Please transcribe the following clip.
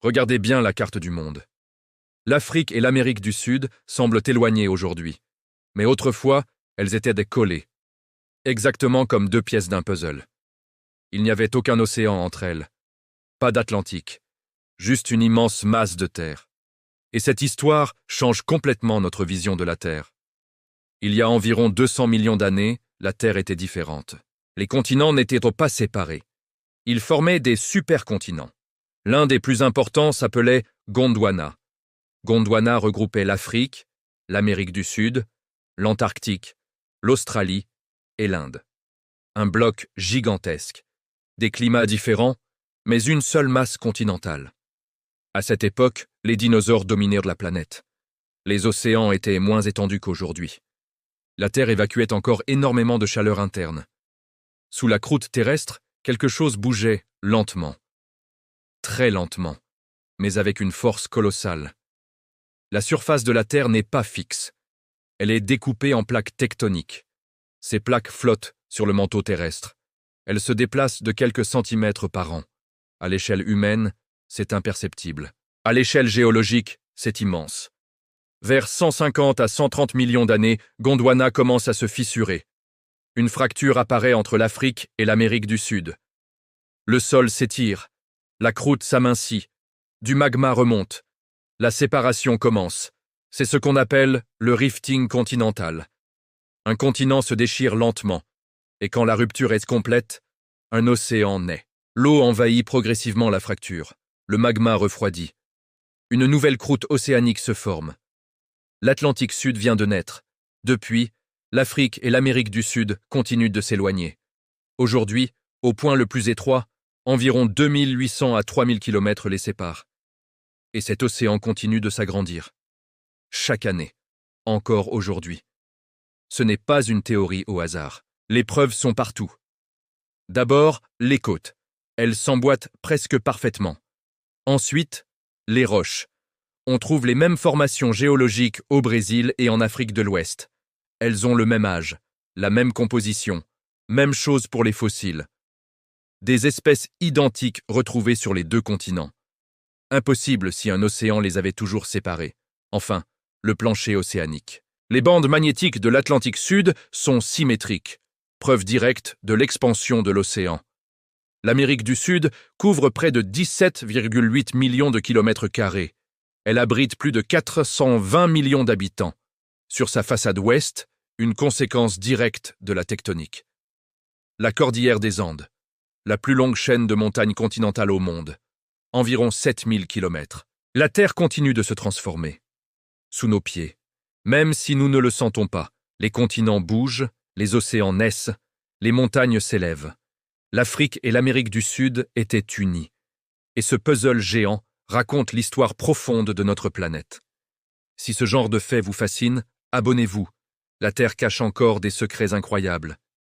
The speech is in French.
Regardez bien la carte du monde. L'Afrique et l'Amérique du Sud semblent éloignées aujourd'hui, mais autrefois, elles étaient des collées, exactement comme deux pièces d'un puzzle. Il n'y avait aucun océan entre elles, pas d'Atlantique, juste une immense masse de terre. Et cette histoire change complètement notre vision de la Terre. Il y a environ 200 millions d'années, la Terre était différente. Les continents n'étaient pas séparés. Ils formaient des supercontinents. L'un des plus importants s'appelait Gondwana. Gondwana regroupait l'Afrique, l'Amérique du Sud, l'Antarctique, l'Australie et l'Inde. Un bloc gigantesque. Des climats différents, mais une seule masse continentale. À cette époque, les dinosaures dominaient la planète. Les océans étaient moins étendus qu'aujourd'hui. La Terre évacuait encore énormément de chaleur interne. Sous la croûte terrestre, quelque chose bougeait lentement. Très lentement, mais avec une force colossale. La surface de la Terre n'est pas fixe. Elle est découpée en plaques tectoniques. Ces plaques flottent sur le manteau terrestre. Elles se déplacent de quelques centimètres par an. À l'échelle humaine, c'est imperceptible. À l'échelle géologique, c'est immense. Vers 150 à 130 millions d'années, Gondwana commence à se fissurer. Une fracture apparaît entre l'Afrique et l'Amérique du Sud. Le sol s'étire, la croûte s'amincit, du magma remonte. La séparation commence. C'est ce qu'on appelle le rifting continental. Un continent se déchire lentement, et quand la rupture est complète, un océan naît. L'eau envahit progressivement la fracture. Le magma refroidit. Une nouvelle croûte océanique se forme. L'Atlantique Sud vient de naître. Depuis, l'Afrique et l'Amérique du Sud continuent de s'éloigner. Aujourd'hui, au point le plus étroit, environ 2800 à 3000 km les séparent. Et cet océan continue de s'agrandir. Chaque année, encore aujourd'hui. Ce n'est pas une théorie au hasard. Les preuves sont partout. D'abord, les côtes. Elles s'emboîtent presque parfaitement. Ensuite, les roches. On trouve les mêmes formations géologiques au Brésil et en Afrique de l'Ouest. Elles ont le même âge, la même composition, même chose pour les fossiles. Des espèces identiques retrouvées sur les deux continents. Impossible si un océan les avait toujours séparées. Enfin, le plancher océanique. Les bandes magnétiques de l'Atlantique Sud sont symétriques, preuve directe de l'expansion de l'océan. L'Amérique du Sud couvre près de 17,8 millions de kilomètres carrés. Elle abrite plus de 420 millions d'habitants. Sur sa façade ouest, une conséquence directe de la tectonique. La cordillère des Andes, la plus longue chaîne de montagnes continentales au monde, environ 7000 kilomètres. La Terre continue de se transformer. Sous nos pieds, même si nous ne le sentons pas, les continents bougent, les océans naissent, les montagnes s'élèvent. L'Afrique et l'Amérique du Sud étaient unies. Et ce puzzle géant raconte l'histoire profonde de notre planète. Si ce genre de fait vous fascine, abonnez-vous. La Terre cache encore des secrets incroyables.